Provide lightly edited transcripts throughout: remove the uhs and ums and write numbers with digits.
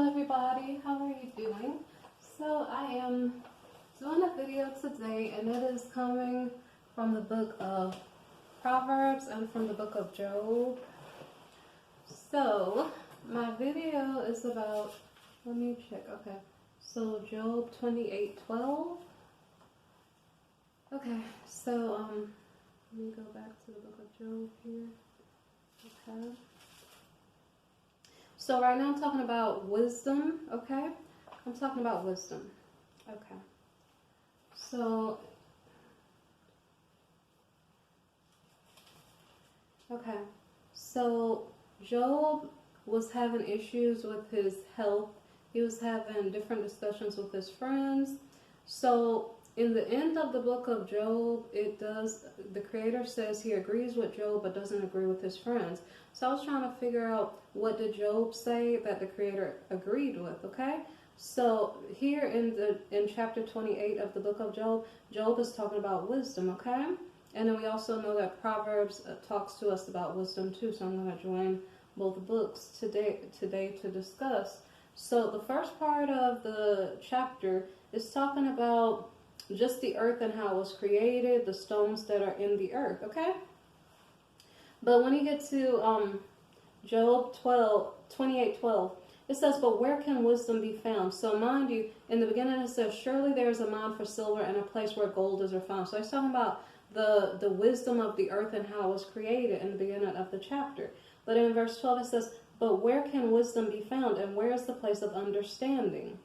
Hello everybody, how are you doing? So I am doing a video today and it is coming from the book of Proverbs and from the book of Job. So my video is about, let me check, okay. So Job 28:12. Okay, so let me go back to the book of Job here. Okay. So right now I'm talking about wisdom, okay? I'm talking about wisdom. Okay. So, okay. So Job was having issues with his health. He was having different discussions with his friends. So in the end of the book of Job, the creator says he agrees with Job but doesn't agree with his friends. So I was trying to figure out, what did Job say that the creator agreed with, okay? So here in chapter 28 of the book of Job, Job is talking about wisdom, okay? And then we also know that Proverbs talks to us about wisdom too, so I'm going to join both books today to discuss. So the first part of the chapter is talking about just the earth and how it was created, the stones that are in the earth, okay? But when you get to Job 28:12, it says, but where can wisdom be found? So mind you, in the beginning it says, surely there is a mine for silver and a place where gold is found. So it's talking about the wisdom of the earth and how it was created in the beginning of the chapter. But in verse 12 it says, but where can wisdom be found, and where is the place of understanding?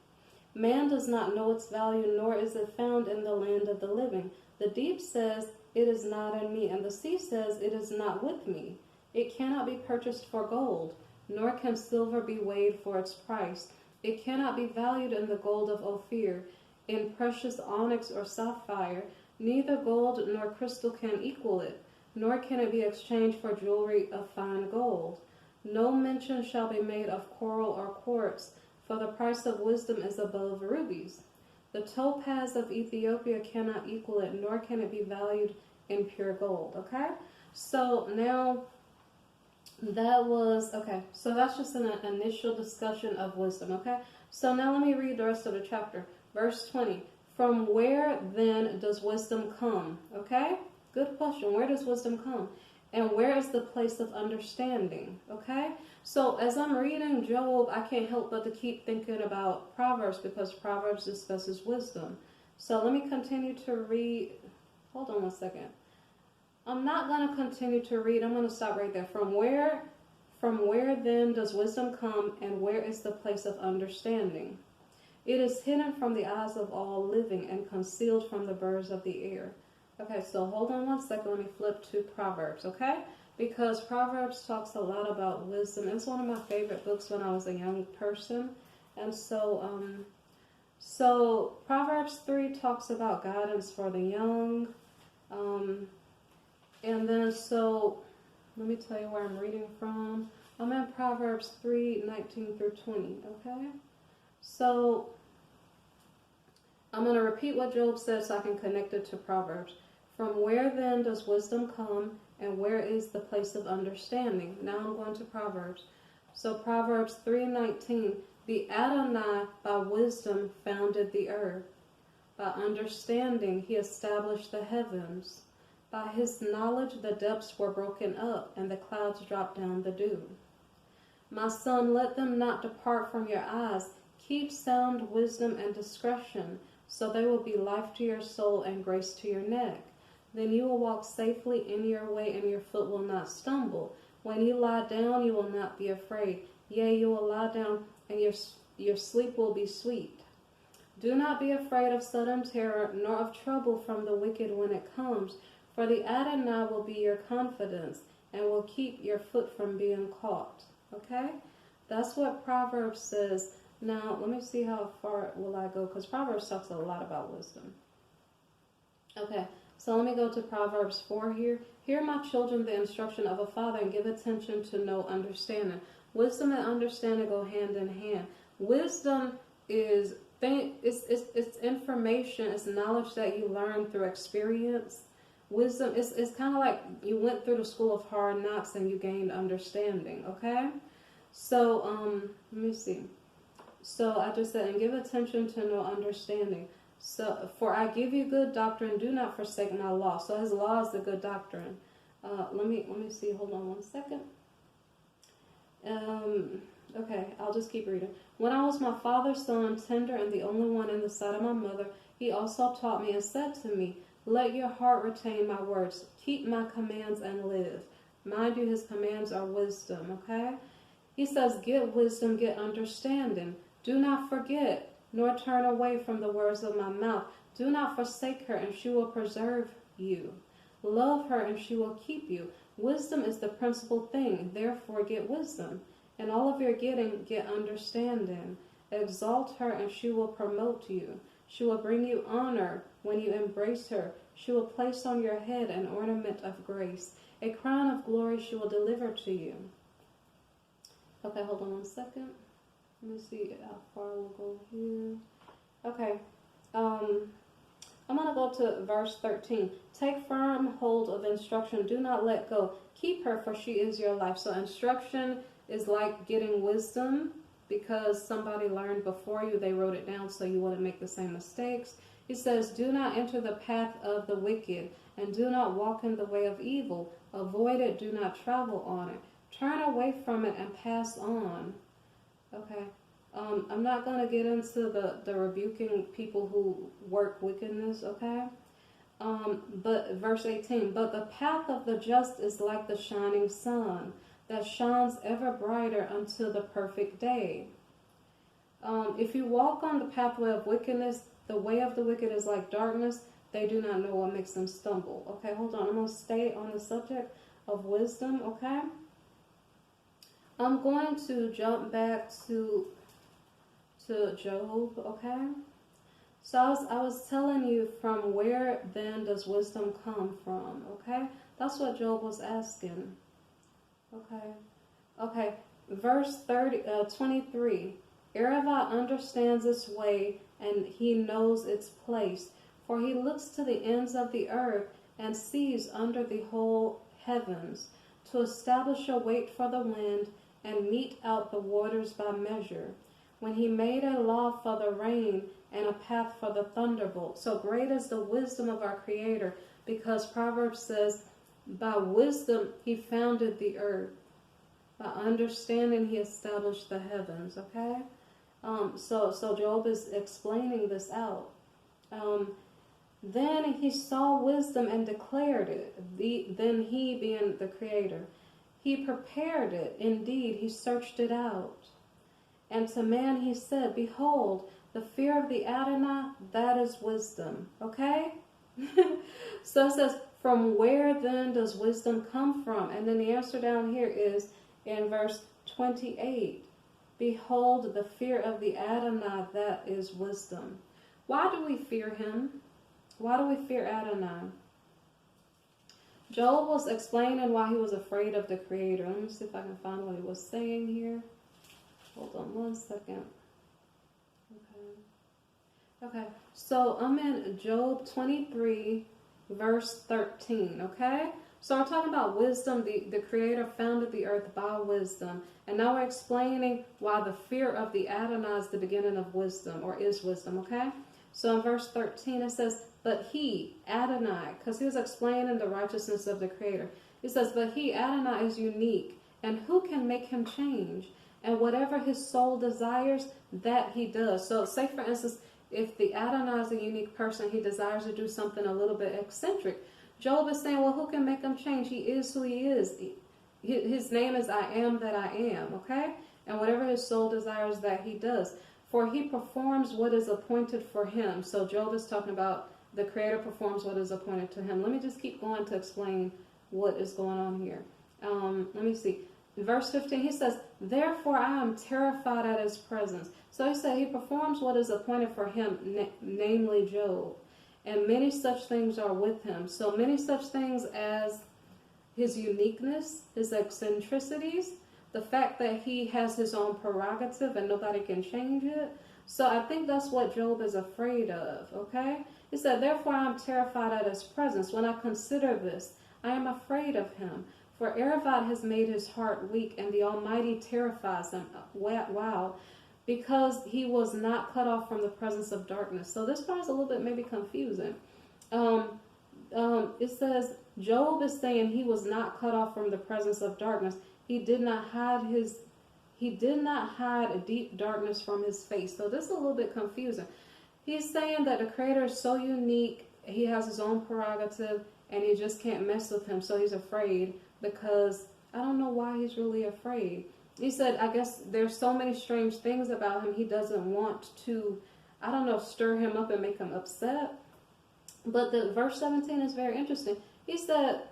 Man does not know its value, nor is it found in the land of the living. The deep says, it is not in me, and the sea says, it is not with me. It cannot be purchased for gold, nor can silver be weighed for its price. It cannot be valued in the gold of Ophir, in precious onyx or sapphire. Neither gold nor crystal can equal it, nor can it be exchanged for jewelry of fine gold. No mention shall be made of coral or quartz, for the price of wisdom is above rubies. The topaz of Ethiopia cannot equal it, nor can it be valued in pure gold. Okay? So now that was, okay, so that's just an initial discussion of wisdom. Okay? So now let me read the rest of the chapter. Verse 20. From where then does wisdom come? Okay? Good question. Where does wisdom come? And where is the place of understanding? Okay? So as I'm reading Job, I can't help but to keep thinking about Proverbs, because Proverbs discusses wisdom. So let me continue to read. Hold on one second. I'm not going to continue to read. I'm going to stop right there. From where then does wisdom come, and where is the place of understanding? It is hidden from the eyes of all living and concealed from the birds of the air. Okay, so hold on one second. Let me flip to Proverbs, okay? Because Proverbs talks a lot about wisdom. It's one of my favorite books when I was a young person. And so Proverbs 3 talks about guidance for the young. And then so let me tell you where I'm reading from. I'm in Proverbs 3:19 through 20, okay? So I'm going to repeat what Job said so I can connect it to Proverbs. From where then does wisdom come, and where is the place of understanding? Now I'm going to Proverbs. So Proverbs 3:19, the Adonai by wisdom founded the earth. By understanding he established the heavens. By his knowledge the depths were broken up, and the clouds dropped down the dew. My son, let them not depart from your eyes. Keep sound wisdom and discretion, so they will be life to your soul and grace to your neck. Then you will walk safely in your way, and your foot will not stumble. When you lie down, you will not be afraid. Yea, you will lie down, and your sleep will be sweet. Do not be afraid of sudden terror, nor of trouble from the wicked when it comes, for the Adonai will be your confidence, and will keep your foot from being caught. Okay? That's what Proverbs says. Now, let me see how far will I go, because Proverbs talks a lot about wisdom. Okay, so let me go to Proverbs 4 here. Hear, my children, the instruction of a father, and give attention to know understanding. Wisdom and understanding go hand in hand. Wisdom is it's information, it's knowledge that you learn through experience. Wisdom is kind of like you went through the school of hard knocks and you gained understanding, okay? So, let me see. So I just said, and give attention to know understanding. So, for I give you good doctrine, do not forsake my law. So his law is the good doctrine. Let me see. Hold on one second. Okay, I'll just keep reading. When I was my father's son, tender and the only one in the sight of my mother, he also taught me and said to me, let your heart retain my words. Keep my commands and live. Mind you, his commands are wisdom, okay? He says, get wisdom, get understanding. Do not forget, nor turn away from the words of my mouth. Do not forsake her, and she will preserve you. Love her, and she will keep you. Wisdom is the principal thing, therefore get wisdom. In all of your getting, get understanding. Exalt her, and she will promote you. She will bring you honor when you embrace her. She will place on your head an ornament of grace. A crown of glory she will deliver to you. Okay, hold on one second. Let me see how far we'll go here. Okay. I'm going to go to verse 13. Take firm hold of instruction. Do not let go. Keep her, for she is your life. So instruction is like getting wisdom, because somebody learned before you. They wrote it down so you wouldn't make the same mistakes. He says, do not enter the path of the wicked, and do not walk in the way of evil. Avoid it. Do not travel on it. Turn away from it and pass on. Okay. I'm not going to get into the rebuking people who work wickedness, okay? But verse 18, but the path of the just is like the shining sun that shines ever brighter until the perfect day. If you walk on the pathway of wickedness, the way of the wicked is like darkness. They do not know what makes them stumble. Okay, hold on. I'm going to stay on the subject of wisdom, okay? I'm going to jump back to Job, okay? So I was telling you, from where then does wisdom come from, okay? That's what Job was asking. Okay. Verse 23. Erevat understands its way, and he knows its place. For he looks to the ends of the earth and sees under the whole heavens, to establish a weight for the wind and mete out the waters by measure. When he made a law for the rain and a path for the thunderbolt. So great is the wisdom of our Creator, because Proverbs says, by wisdom he founded the earth. By understanding he established the heavens, okay? So Job is explaining this out. Then he saw wisdom and declared it. Then he, being the Creator, he prepared it. Indeed, he searched it out. And to man he said, behold, the fear of the Adonai, that is wisdom. Okay? So it says, from where then does wisdom come from? And then the answer down here is in verse 28. Behold, the fear of the Adonai, that is wisdom. Why do we fear him? Why do we fear Adonai? Job was explaining why he was afraid of the Creator. Let me see if I can find what he was saying here. Hold on one second. Okay, so I'm in Job 23, verse 13, okay? So we're talking about wisdom. The Creator founded the earth by wisdom. And now we're explaining why the fear of the Adonai is the beginning of wisdom, or is wisdom, okay? So in verse 13 it says, but he, Adonai, because he was explaining the righteousness of the Creator. He says, but he, Adonai, is unique, and who can make him change? And whatever his soul desires, that he does. So say, for instance, if the Adonai is a unique person, he desires to do something a little bit eccentric. Job is saying, well, who can make him change? He is who he is. His name is I am that I am, okay? And whatever his soul desires, that he does. For he performs what is appointed for him. So Job is talking about the Creator performs what is appointed to him. Let me just keep going to explain what is going on here. Let me see. Verse 15, he says, therefore I am terrified at his presence. So he said he performs what is appointed for him, namely Job. And many such things are with him. So many such things as his uniqueness, his eccentricities, the fact that he has his own prerogative and nobody can change it. So I think that's what Job is afraid of, okay? He said, therefore I am terrified at his presence. When I consider this, I am afraid of him. For Erevat has made his heart weak, and the Almighty terrifies him. Wow. because he was not cut off from the presence of darkness. So this part is a little bit maybe confusing. Um, it says Job is saying he was not cut off from the presence of darkness. He did not hide a deep darkness from his face. So this is a little bit confusing. He's saying that the Creator is so unique, he has his own prerogative, and you just can't mess with him. So he's afraid because I don't know why he's really afraid. He said, I guess there's so many strange things about him. He doesn't want to, I don't know, stir him up and make him upset. But the verse 17 is very interesting. He said,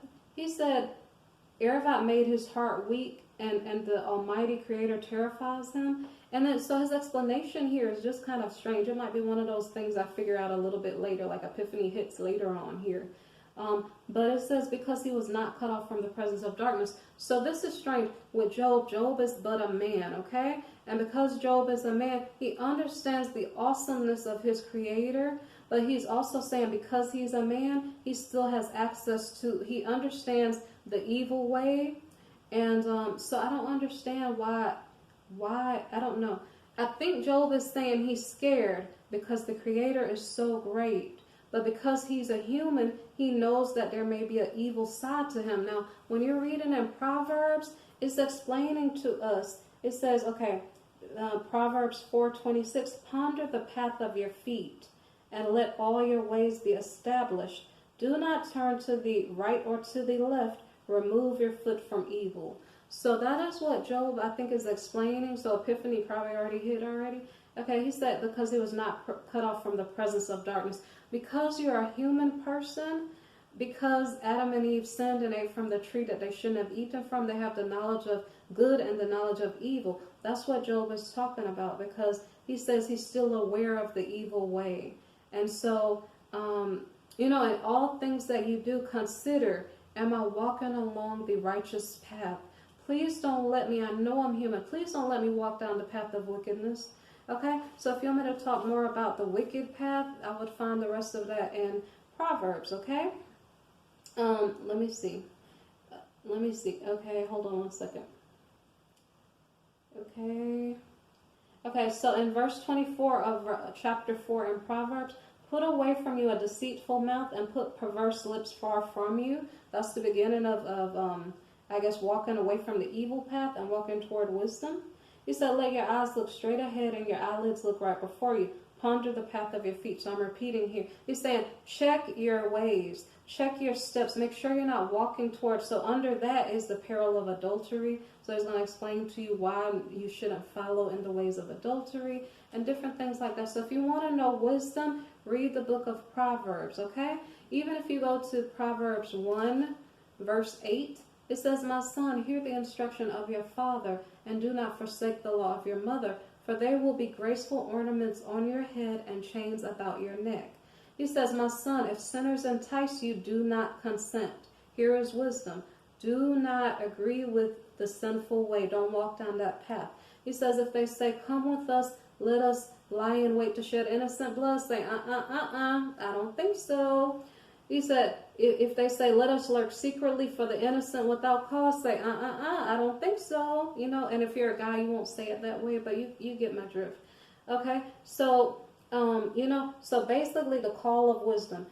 Aravat made his heart weak, and the Almighty Creator terrifies him. And then, so his explanation here is just kind of strange. It might be one of those things I figure out a little bit later, like epiphany hits later on here. But it says, because he was not cut off from the presence of darkness. So this is strange. With Job, Job is but a man, okay? And because Job is a man, he understands the awesomeness of his Creator. But he's also saying because he's a man, he still has access to, he understands the evil way. And so I don't understand why, I don't know. I think Job is saying he's scared because the Creator is so great. But because he's a human, he knows that there may be an evil side to him. Now, when you're reading in Proverbs, it's explaining to us. It says, okay, Proverbs 4:26, ponder the path of your feet and let all your ways be established. Do not turn to the right or to the left. Remove your foot from evil. So that is what Job, I think, is explaining. So Epiphany probably already hit already. Okay, he said because he was not cut off from the presence of darkness. Because you're a human person, because Adam and Eve sinned and ate from the tree that they shouldn't have eaten from, they have the knowledge of good and the knowledge of evil. That's what Job is talking about, because he says he's still aware of the evil way. And so, in all things that you do, consider, am I walking along the righteous path? Please don't let me, I know I'm human, please don't let me walk down the path of wickedness. Okay, so if you want me to talk more about the wicked path, I would find the rest of that in Proverbs, okay? Let me see. Okay, hold on one second. Okay, so in verse 24 of chapter 4 in Proverbs, put away from you a deceitful mouth and put perverse lips far from you. That's the beginning of I guess, walking away from the evil path and walking toward wisdom. He said, let your eyes look straight ahead and your eyelids look right before you. Ponder the path of your feet. So I'm repeating here. He's saying, check your ways. Check your steps. Make sure you're not walking towards. So under that is the peril of adultery. So he's going to explain to you why you shouldn't follow in the ways of adultery and different things like that. So if you want to know wisdom, read the book of Proverbs, okay? Even if you go to Proverbs 1, verse 8, it says, my son, hear the instruction of your father, and do not forsake the law of your mother, for they will be graceful ornaments on your head and chains about your neck. He says, my son, if sinners entice you, do not consent. Here is wisdom. Do not agree with the sinful way. Don't walk down that path. He says, if they say, come with us, let us lie in wait to shed innocent blood, say, I don't think so. He said, if they say, let us lurk secretly for the innocent without cause, say, I don't think so. And if you're a guy, you won't say it that way, but you get my drift. Okay? So, so basically the call of wisdom.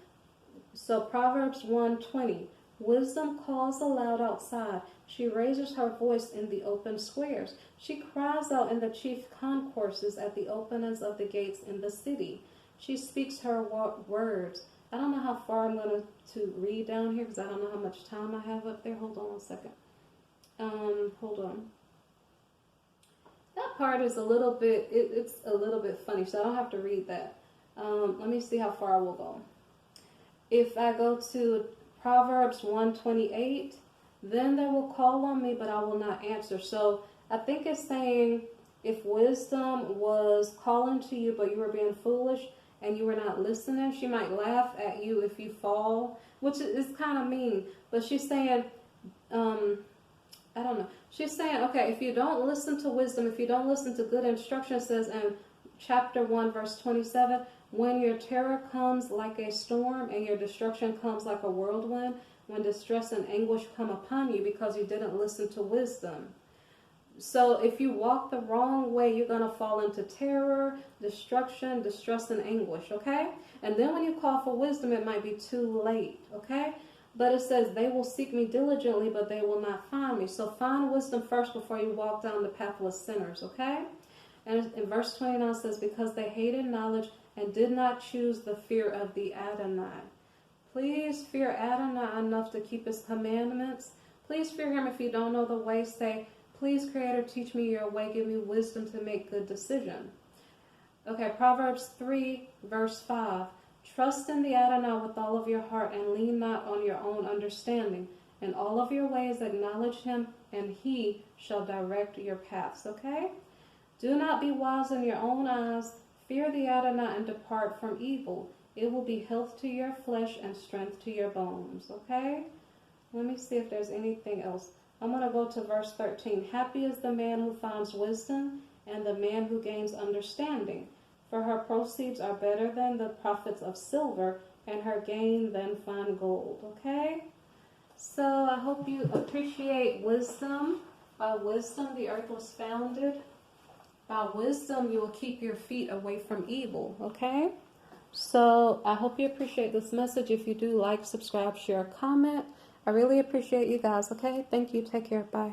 So Proverbs 1:20, wisdom calls aloud outside. She raises her voice in the open squares. She cries out in the chief concourses at the openings of the gates in the city. She speaks her words. I don't know how far I'm going to read down here because I don't know how much time I have up there. Hold on one second. Hold on. That part is a little bit, it's a little bit funny, so I don't have to read that. Let me see how far we'll go. If I go to Proverbs 1:28, then they will call on me, but I will not answer. So I think it's saying if wisdom was calling to you, but you were being foolish, and you were not listening, she might laugh at you if you fall, which is kind of mean. But she's saying, I don't know. She's saying, okay, if you don't listen to wisdom, if you don't listen to good instruction, it says in chapter 1, verse 27, when your terror comes like a storm and your destruction comes like a whirlwind, when distress and anguish come upon you because you didn't listen to wisdom. So if you walk the wrong way, you're going to fall into terror, destruction, distress, and anguish, okay? And then when you call for wisdom, it might be too late, okay? But it says, they will seek me diligently, but they will not find me. So find wisdom first before you walk down the path of sinners, okay? And in verse 29 says, because they hated knowledge and did not choose the fear of the Adonai. Please fear Adonai enough to keep his commandments. Please fear him. If you don't know the way, say, please, Creator, teach me your way. Give me wisdom to make good decisions. Okay, Proverbs 3, verse 5. Trust in the Adonai with all of your heart and lean not on your own understanding. In all of your ways acknowledge him, and he shall direct your paths. Okay? Do not be wise in your own eyes. Fear the Adonai and depart from evil. It will be health to your flesh and strength to your bones. Okay? Let me see if there's anything else. I'm going to go to verse 13. Happy is the man who finds wisdom and the man who gains understanding. For her proceeds are better than the profits of silver, and her gain than fine gold. Okay? So I hope you appreciate wisdom. By wisdom, the earth was founded. By wisdom, you will keep your feet away from evil. Okay? So I hope you appreciate this message. If you do, like, subscribe, share, comment. I really appreciate you guys. Okay? Thank you. Take care. Bye.